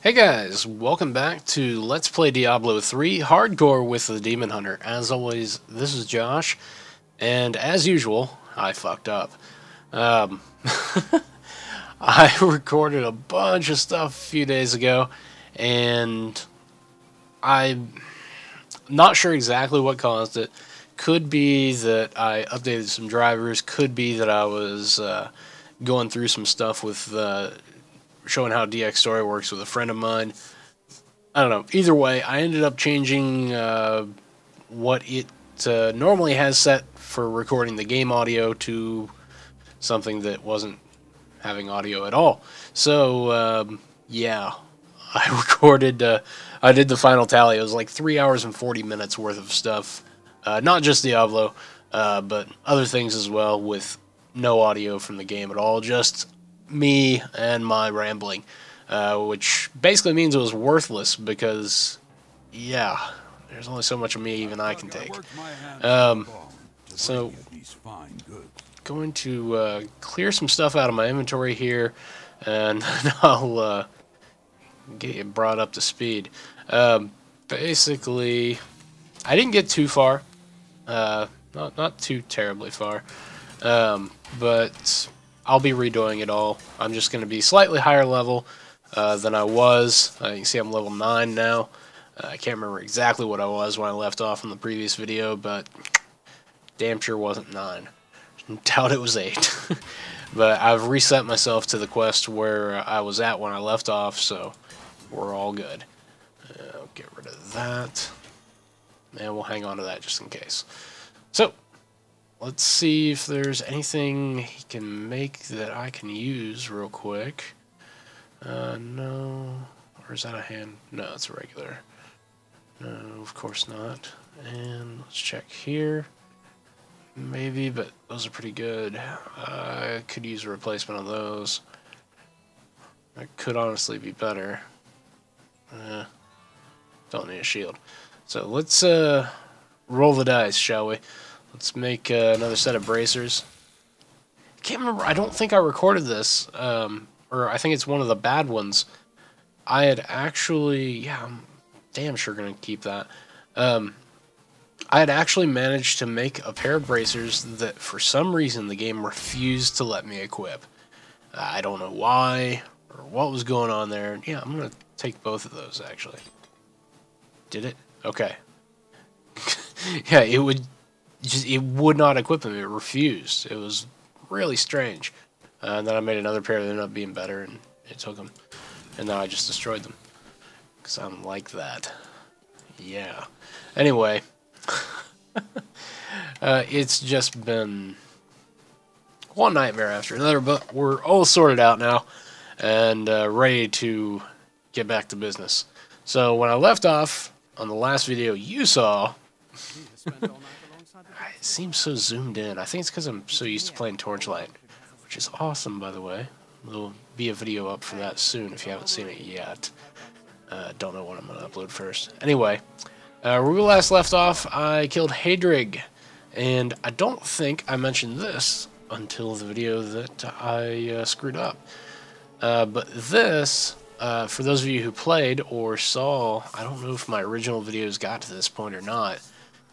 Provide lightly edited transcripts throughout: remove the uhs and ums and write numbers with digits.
Hey guys, welcome back to Let's Play Diablo 3 Hardcore with the Demon Hunter. As always, this is Josh, and as usual, I fucked up. I recorded a bunch of stuff a few days ago, and I'm not sure exactly what caused it. Could be that I updated some drivers, could be that I was going through some stuff with showing how DX Story works with a friend of mine. I don't know. Either way, I ended up changing what it normally has set for recording the game audio to something that wasn't having audio at all. So, yeah, I recorded, I did the final tally. It was like 3 hours and 40 minutes worth of stuff. Not just Diablo, but other things as well, with no audio from the game at all. Just me and my rambling, which basically means it was worthless because, yeah, there's only so much of me even I can take. So, going to clear some stuff out of my inventory here, and I'll get you brought up to speed. Basically, I didn't get too far, not too terribly far, but I'll be redoing it all. I'm just going to be slightly higher level than I was. You can see I'm level 9 now. I can't remember exactly what I was when I left off in the previous video, but damn sure wasn't 9. Doubt it was 8. But I've reset myself to the quest where I was at when I left off, so we're all good. I'll get rid of that. And we'll hang on to that just in case. So, let's see if there's anything he can make that I can use real quick. No. Or is that a hand? No, it's a regular. No, of course not. And let's check here. Maybe, but those are pretty good. I could use a replacement on those. That could honestly be better. Don't need a shield. So let's roll the dice, shall we? Let's make another set of bracers. Can't remember. I don't think I recorded this, or I think it's one of the bad ones. I had actually, yeah, I'm damn sure gonna keep that. I had actually managed to make a pair of bracers that, for some reason, the game refused to let me equip. I don't know why or what was going on there. Yeah, I'm gonna take both of those actually. Did it? Okay. Yeah, it would not equip them. It refused. It was really strange. And then I made another pair that ended up being better, and it took them. And now I just destroyed them. Because I'm like that. Yeah. Anyway. It's just been one nightmare after another, but we're all sorted out now. And ready to get back to business. So when I left off on the last video you saw... It seems so zoomed in. I think it's because I'm so used to playing Torchlight, which is awesome, by the way. There'll be a video up for that soon if you haven't seen it yet. Don't know what I'm going to upload first. Anyway, where we last left off, I killed Hadrig, and I don't think I mentioned this until the video that I screwed up. But this, for those of you who played or saw, I don't know if my original videos got to this point or not,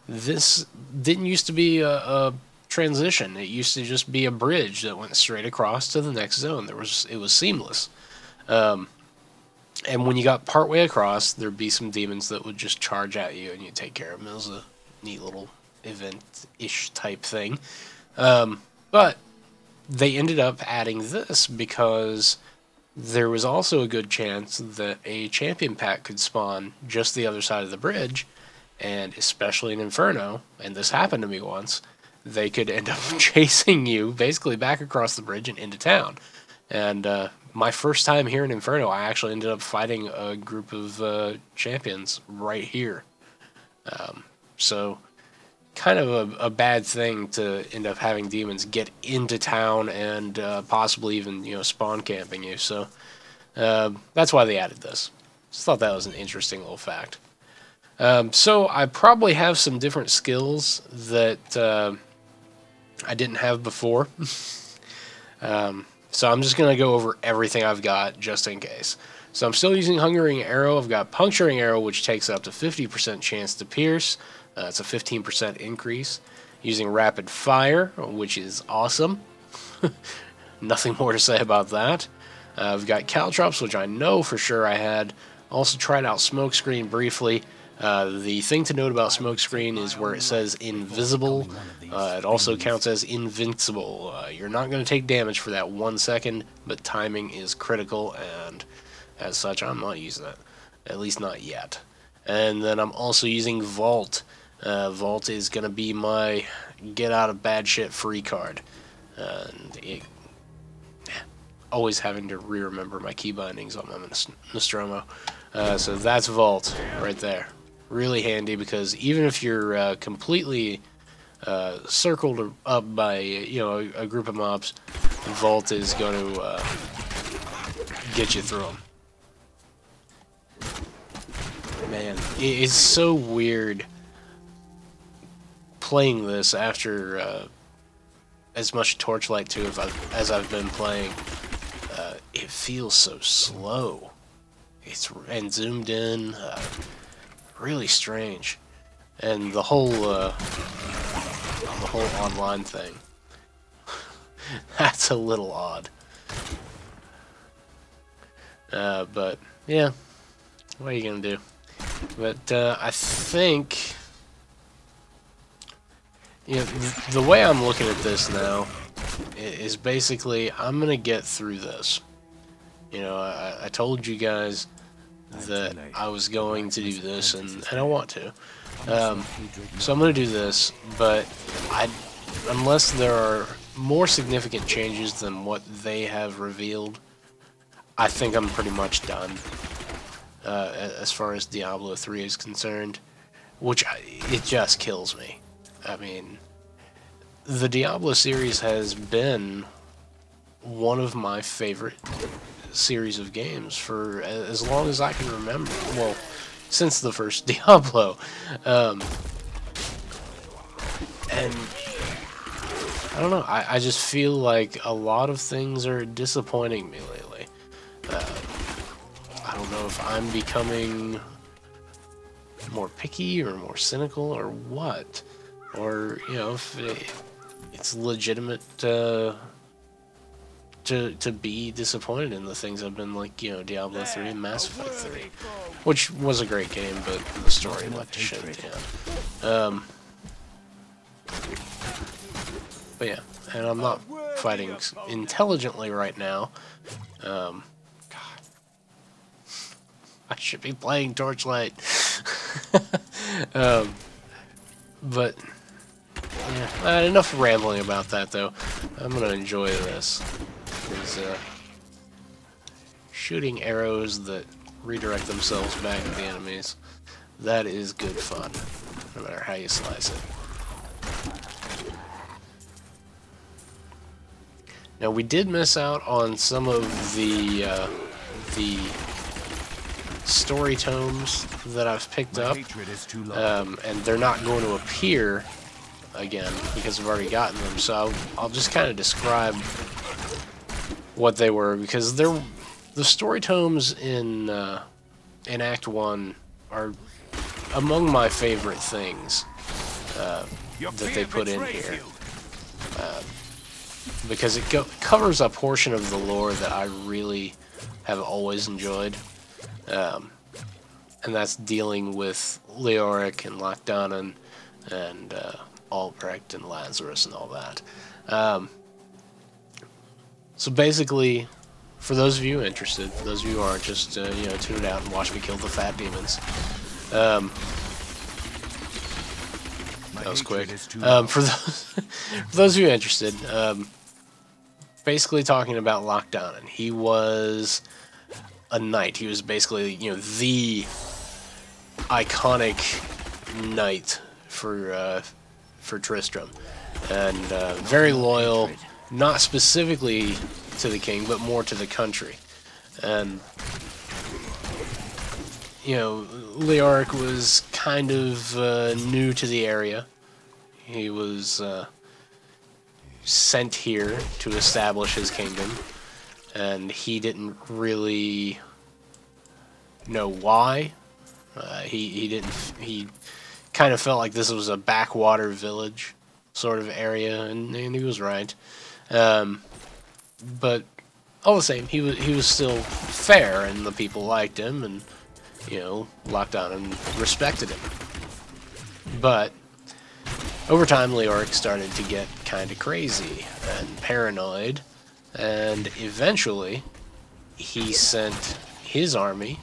this didn't used to be a transition. It used to just be a bridge that went straight across to the next zone. It was seamless. And when you got partway across, there'd be some demons that would just charge at you, and you'd take care of them. It was a neat little event-ish type thing. But they ended up adding this because there was also a good chance that a champion pack could spawn just the other side of the bridge. And especially in Inferno, and this happened to me once, they could end up chasing you basically back across the bridge and into town. And my first time here in Inferno, I actually ended up fighting a group of champions right here. So kind of a bad thing to end up having demons get into town and possibly even, spawn camping you. So that's why they added this. Just thought that was an interesting little fact. So I probably have some different skills that I didn't have before. So I'm just going to go over everything I've got just in case. So I'm still using Hungering Arrow. I've got Puncturing Arrow, which takes up to 50% chance to pierce. It's a 15% increase. Using Rapid Fire, which is awesome. Nothing more to say about that. I've got Caltrops, which I know for sure I had. Also tried out Smokescreen briefly. The thing to note about Smokescreen is where it says invisible, it also counts as invincible. You're not going to take damage for that 1 second, but timing is critical, and as such, I'm not using it. At least not yet. And then I'm also using Vault. Vault is going to be my get out of bad shit free card. Always having to re-remember my key bindings on my Nostromo. So that's Vault right there. Really handy because even if you're completely circled up by a group of mobs, Vault is going to get you through them. Man, it's so weird playing this after as much Torchlight 2 as I've been playing. It feels so slow. And zoomed in, really strange, and the whole online thing. That's a little odd. But yeah, what are you gonna do? But I think, the way I'm looking at this now is basically I'm gonna get through this. I told you guys that I was going to do this, and I want to. So I'm going to do this, but unless there are more significant changes than what they have revealed, I think I'm pretty much done as far as Diablo 3 is concerned, which it just kills me. I mean, the Diablo series has been one of my favorite series of games for as long as I can remember. Well, since the first Diablo. And I don't know, I just feel like a lot of things are disappointing me lately. I don't know if I'm becoming more picky or more cynical or what. Or, if it's legitimate to be disappointed in the things I've been like, Diablo 3 and Mass Effect 3, which was a great game, but the story went to shit. But yeah, and I'm not fighting intelligently right now. God, I should be playing Torchlight. But yeah, enough rambling about that though. I'm gonna enjoy this. Shooting arrows that redirect themselves back at the enemies. That is good fun, no matter how you slice it. Now we did miss out on some of the story tomes that I've picked up, and they're not going to appear again because I've already gotten them. So I'll just kind of describe what they were, because the story tomes in Act 1 are among my favorite things that they put in here, because it covers a portion of the lore that I really have always enjoyed, and that's dealing with Leoric and Lochdanan and Albrecht and Lazarus and all that. So basically, for those of you interested, for those of you who aren't, just tune it out and watch me kill the fat demons. That was quick. For those of you interested, basically talking about Lochdanan. He was a knight. He was basically the iconic knight for Tristram, and very loyal. Not specifically to the king, but more to the country. And, Leoric was kind of new to the area. He was sent here to establish his kingdom, and he didn't really know why. He didn't. He kind of felt like this was a backwater village sort of area, and he was right. But all the same, he was still fair, and the people liked him, and locked on and respected him. But over time, Leoric started to get kind of crazy and paranoid, and eventually he sent his army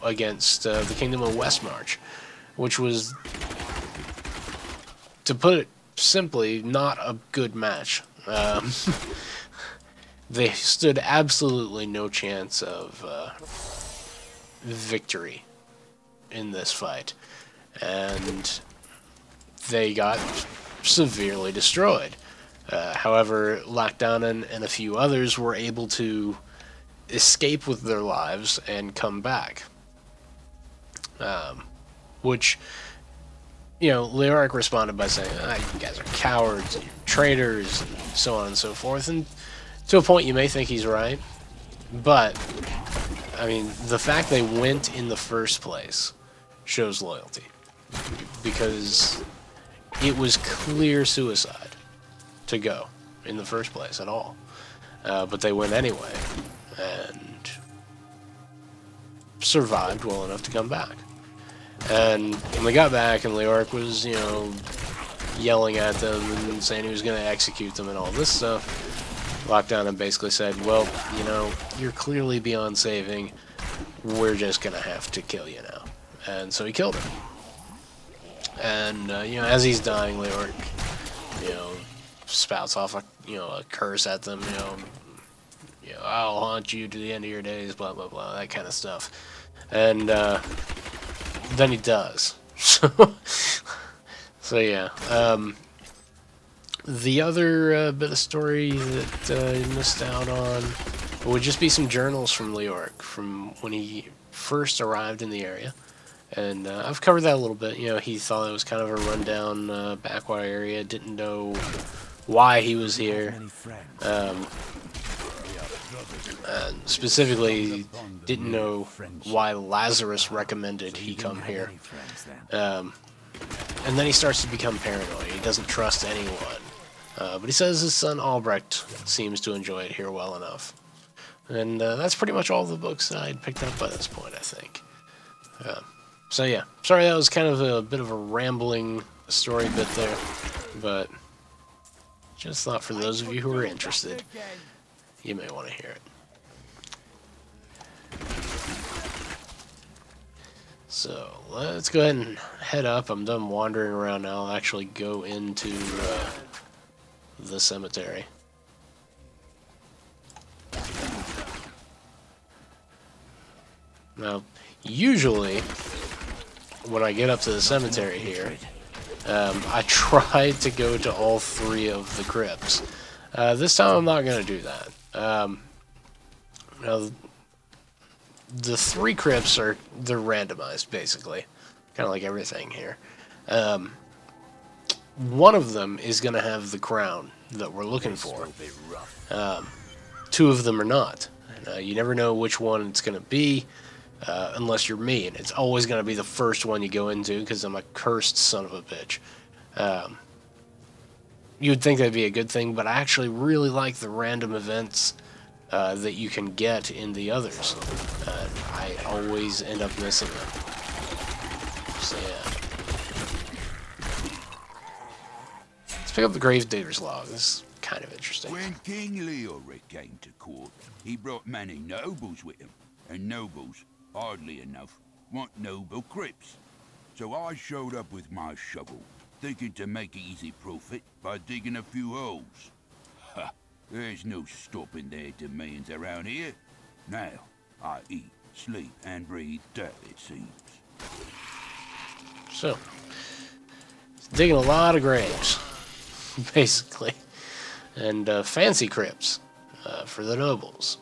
against the Kingdom of Westmarch, which was, to put it simply, not a good match. They stood absolutely no chance of victory in this fight, and they got severely destroyed. However, Lockdown and a few others were able to escape with their lives and come back. Which, Leoric responded by saying, you guys are cowards, and traitors, and so on and so forth. And to a point, you may think he's right. But, I mean, the fact they went in the first place shows loyalty. Because it was clear suicide to go in the first place at all. But they went anyway, and survived well enough to come back. And when they got back, and Leoric was, yelling at them and saying he was going to execute them and all this stuff, Lockdown and basically said, well, you're clearly beyond saving. We're just going to have to kill you now. And so he killed him. And, as he's dying, Leoric, spouts off a curse at them, I'll haunt you to the end of your days, blah, blah, blah, that kind of stuff. And, then he does. So yeah. The other bit of story that you missed out on would just be some journals from Leoric from when he first arrived in the area. And I've covered that a little bit. He thought it was kind of a rundown backwater area, didn't know why he was here. And specifically, didn't know why Lazarus recommended he come here. And then he starts to become paranoid. He doesn't trust anyone. But he says his son Albrecht seems to enjoy it here well enough. And that's pretty much all the books that I'd picked up by this point, I think. So yeah, sorry that was kind of a bit of a rambling story bit there. But just thought for those of you who are interested, you may want to hear it. So, let's go ahead and head up. I'm done wandering around now. I'll actually go into the cemetery. Now, usually, when I get up to the cemetery here, I try to go to all three of the crypts. This time I'm not going to do that. Now, the three crypts they're randomized, basically. Kind of like everything here. One of them is going to have the crown that we're looking for. Two of them are not. You never know which one it's going to be, unless you're me, and it's always going to be the first one you go into, because I'm a cursed son of a bitch. You would think that'd be a good thing, but I actually really like the random events that you can get in the others. I always end up missing them. So yeah. Let's pick up the Gravedigger's log. This is kind of interesting. When King Leoric came to court, he brought many nobles with him. And nobles, oddly enough, want noble crypts. So I showed up with my shovel, thinking to make easy profit by digging a few holes. Ha! There's no stopping their demands around here. Now, I eat, sleep, and breathe dirt, it seems. So, digging a lot of graves, basically. And fancy crypts for the nobles.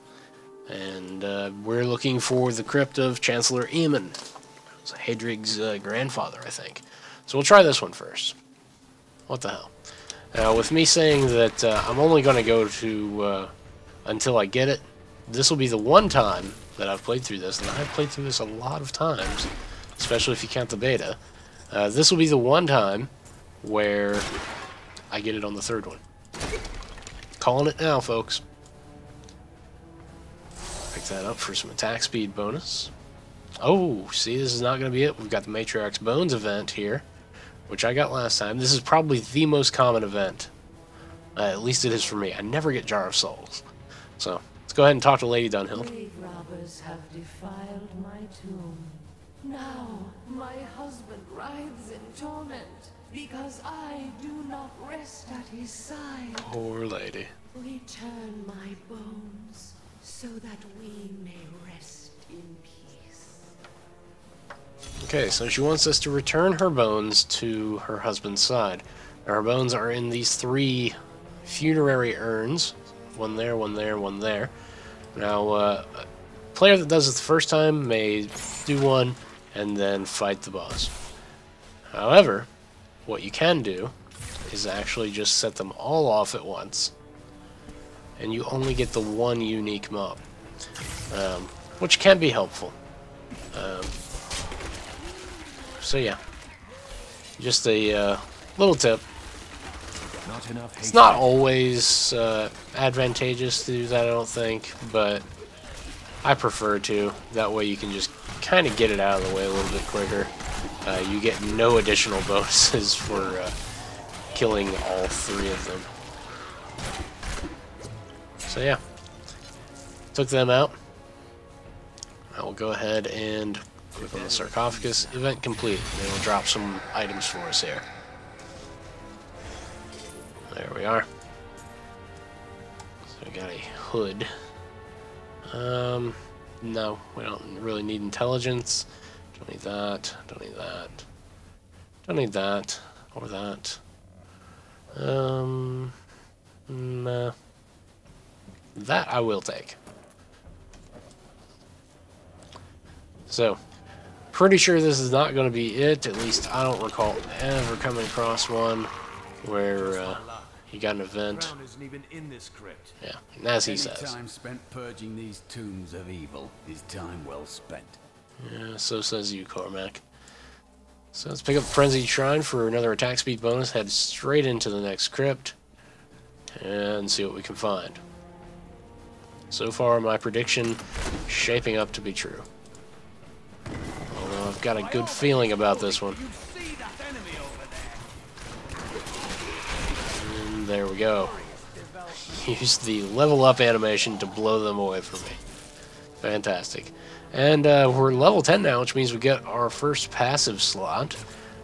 And we're looking for the crypt of Chancellor Eamon. It's Hadrig's grandfather, I think. So we'll try this one first. What the hell? Now, with me saying that I'm only going to go to until I get it, this will be the one time that I've played through this, and I've played through this a lot of times, especially if you count the beta. This will be the one time where I get it on the third one. Calling it now, folks. Pick that up for some attack speed bonus. Oh, see, this is not going to be it. We've got the Matriarch's Bones event here, which I got last time. This is probably the most common event. At least it is for me. I never get Jar of Souls. So, let's go ahead and talk to Lady Dunhill. Grave robbers have defiled my tomb. Now, my husband writhes in torment, because I do not rest at his side. Poor lady. Return my bones, so that we may rest in peace. Okay, so she wants us to return her bones to her husband's side. Now, her bones are in these 3 funerary urns. One there, one there, one there. Now, a player that does it the first time may do one and then fight the boss. However, what you can do is actually just set them all off at once, and you only get the one unique mob, which can be helpful. So yeah, just a little tip. It's not always advantageous to do that, I don't think, but I prefer to. That way you can just kind of get it out of the way a little bit quicker. You get no additional bonuses for killing all 3 of them. So yeah, took them out. I will go ahead and click on the sarcophagus. Event complete. They will drop some items for us here. There we are. So we got a hood. No, we don't really need intelligence. Don't need that. Don't need that. Don't need that. Or that. Nah. That I will take. So, pretty sure this is not going to be it. At least I don't recall ever coming across one where you got an event. Isn't even in this crypt. Yeah, and as he says. Time spent purging these tombs of evil is time well spent. Yeah, so says you, Cormac. So let's pick up Frenzied Shrine for another attack speed bonus. Head straight into the next crypt and see what we can find. So far, my prediction shaping up to be true. Although I've got a good feeling about this one. And there we go. Use the level up animation to blow them away from me. Fantastic. And we're level 10 now, which means we get our first passive slot.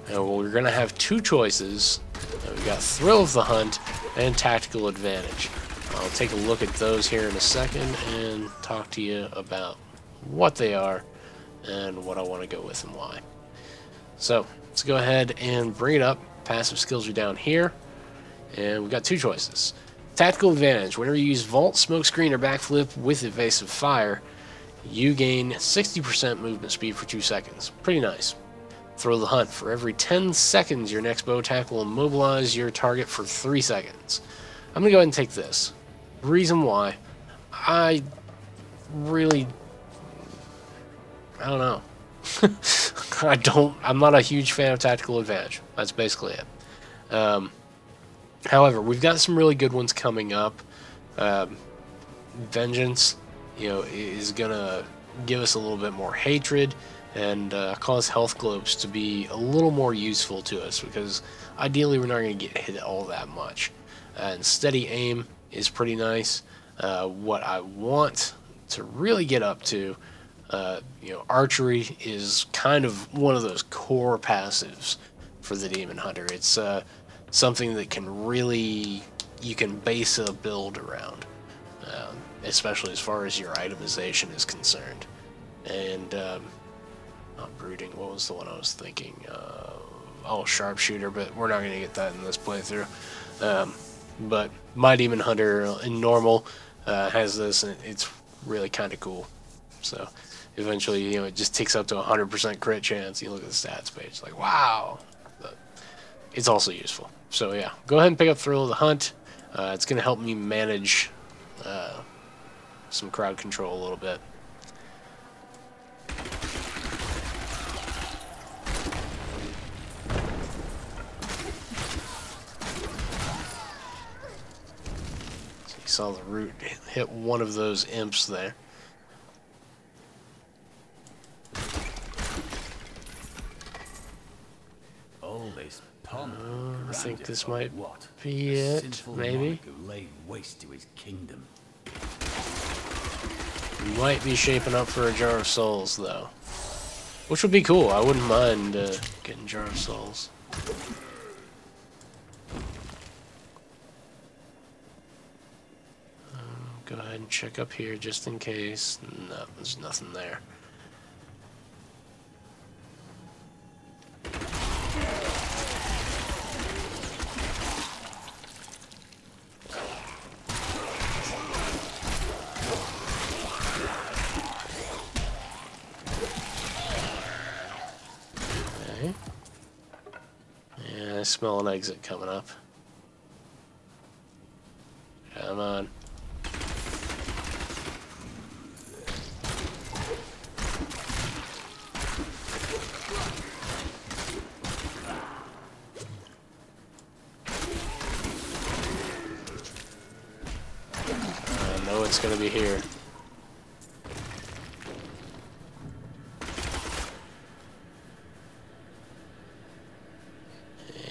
And we're going to have 2 choices. We've got Thrill of the Hunt and Tactical Advantage. I'll take a look at those here in a second and talk to you about what they are and what I want to go with and why. So, let's go ahead and bring it up. Passive skills are down here. And we've got 2 choices. Tactical Advantage. Whenever you use Vault, Smokescreen, or Backflip with Evasive Fire, you gain 60% movement speed for 2 seconds. Pretty nice. Thrill of the Hunt. For every 10 seconds, your next bow attack will immobilize your target for 3 seconds. I'm going to go ahead and take this. Reason why, I don't know. I'm not a huge fan of Tactical Advantage. That's basically it. However, we've got some really good ones coming up. Vengeance, is gonna give us a little bit more hatred and cause health globes to be a little more useful to us, because ideally we're not going to get hit all that much. And steady aim is pretty nice. What I want to really get up to, archery is kind of one of those core passives for the Demon Hunter. It's something that you can base a build around, especially as far as your itemization is concerned. And not brooding. What was the one I was thinking? Sharpshooter, but we're not going to get that in this playthrough. But my Demon Hunter in normal has this, and it's really kind of cool. So eventually, it just ticks up to 100% crit chance. You look at the stats page, like, wow. But it's also useful. So yeah, go ahead and pick up Thrill of the Hunt. It's going to help me manage some crowd control a little bit. So you saw the root hit one of those imps there. All this pomp. I think this might what? be A it, sinful maybe. monarch who laid waste to his kingdom. Might be shaping up for a Jar of Souls, though. Which would be cool. I wouldn't mind getting Jar of Souls. Go ahead and check up here just in case. No, there's nothing there. Okay. Yeah, I smell an exit coming up. Come on. I know it's gonna be here.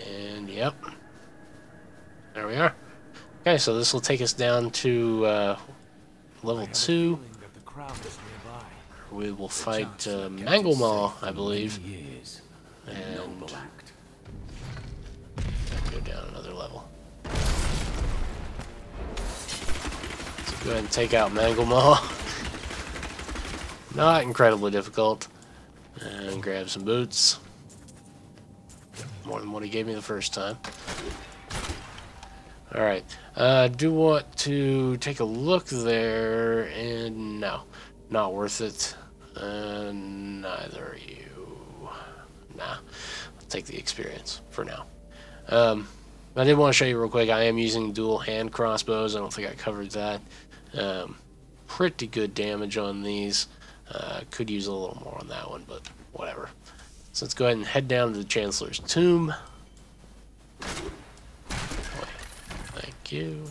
And yep. There we are. Okay, so this will take us down to level 2. We will fight Manglemaw, I believe. And go down another level. So go ahead and take out Manglemaw. Not incredibly difficult. And grab some boots. More than what he gave me the first time. Alright, do want to take a look there, and no, not worth it. Neither are you. Nah, I'll take the experience for now. I did want to show you real quick, I am using dual hand crossbows. I don't think I covered that. Pretty good damage on these. Could use a little more on that one, but whatever. So let's go ahead and head down to the Chancellor's Tomb. Thank you.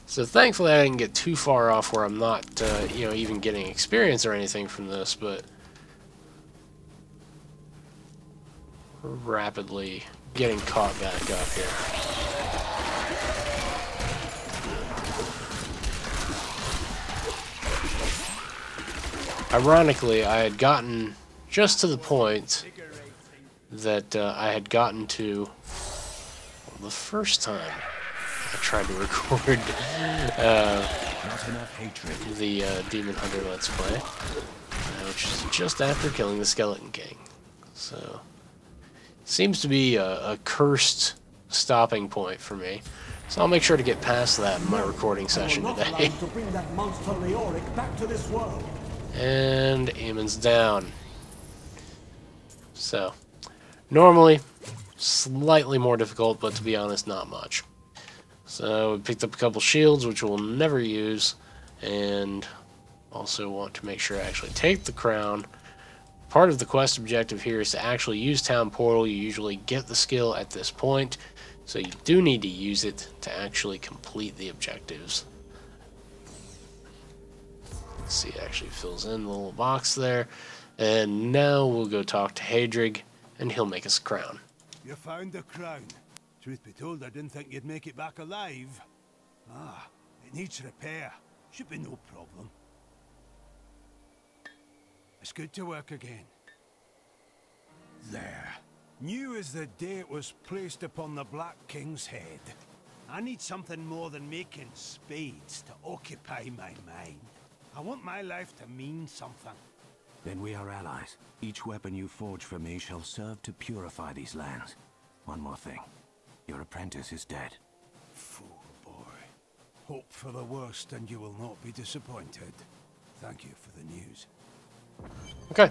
So thankfully I didn't get too far off where I'm not, you know, even getting experience or anything from this, but rapidly getting caught back up here. Ironically, I had gotten just to the point that I had gotten to the first time I tried to record the Demon Hunter Let's Play, which is just after killing the Skeleton King. So, seems to be a cursed stopping point for me. So I'll make sure to get past that in my recording session today. And Eamon's down. So, normally, slightly more difficult, but to be honest, not much. So, we picked up a couple shields, which we'll never use, and also want to make sure I actually take the crown. Part of the quest objective here is to actually use Town Portal. You usually get the skill at this point, so you do need to use it to actually complete the objectives. Let's see, it actually fills in the little box there. And now we'll go talk to Hadrig, and he'll make us a crown. You found the crown. Truth be told, I didn't think you'd make it back alive. Ah, it needs repair. Should be no problem. It's good to work again. There. New as the day it was placed upon the Black King's head. I need something more than making spades to occupy my mind. I want my life to mean something. Then we are allies. Each weapon you forge for me shall serve to purify these lands. One more thing. Your apprentice is dead. Fool boy. Hope for the worst and you will not be disappointed. Thank you for the news. Okay,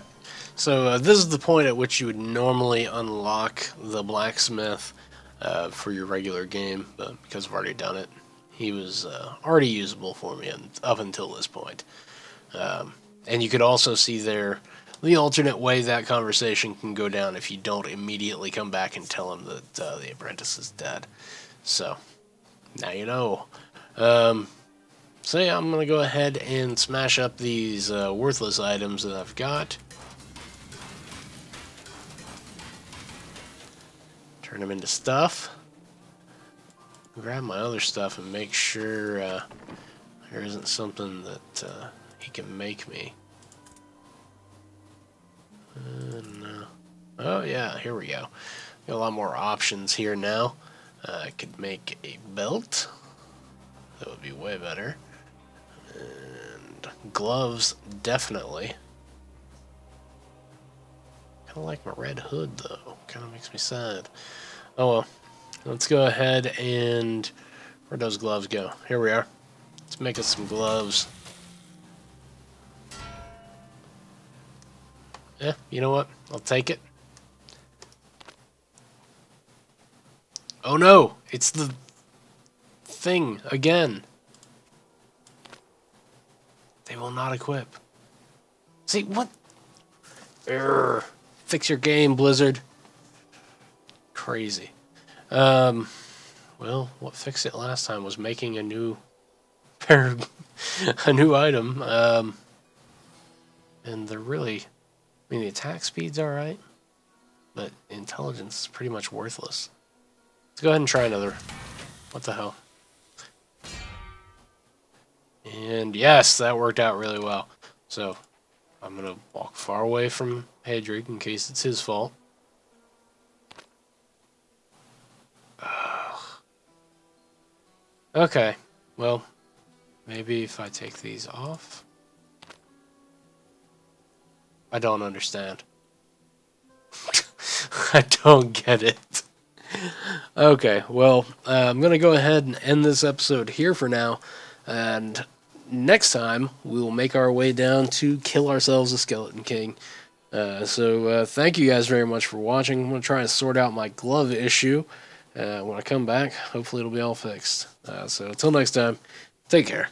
so this is the point at which you would normally unlock the blacksmith for your regular game, but because I've already done it, he was already usable for me up until this point. And you could also see there the alternate way that conversation can go down if you don't immediately come back and tell him that the apprentice is dead. So, now you know. So yeah, I'm going to go ahead and smash up these worthless items that I've got. Turn them into stuff. Grab my other stuff and make sure there isn't something that he can make me. No. Oh yeah, here we go. Got a lot more options here now. I could make a belt. That would be way better. And gloves, definitely. Kind of like my red hood, though. Kind of makes me sad. Oh well. Let's go ahead and... Where'd those gloves go? Here we are. Let's make us some gloves. Yeah, you know what? I'll take it. Oh no! It's the thing again. They will not equip. See, what? Urgh. Fix your game, Blizzard. Crazy. Well, what fixed it last time was making a new pair, a new item. And they're really, I mean, the attack speed's alright, but intelligence is pretty much worthless. Let's go ahead and try another. What the hell? And yes, that worked out really well. So, I'm going to walk far away from Hedrick in case it's his fault. Okay, well, maybe if I take these off. I don't understand. I don't get it. Okay, well, I'm going to go ahead and end this episode here for now. And next time, we will make our way down to kill ourselves a Skeleton King. So thank you guys very much for watching. I'm going to try and sort out my glove issue. When I come back, hopefully it'll be all fixed. So until next time, take care.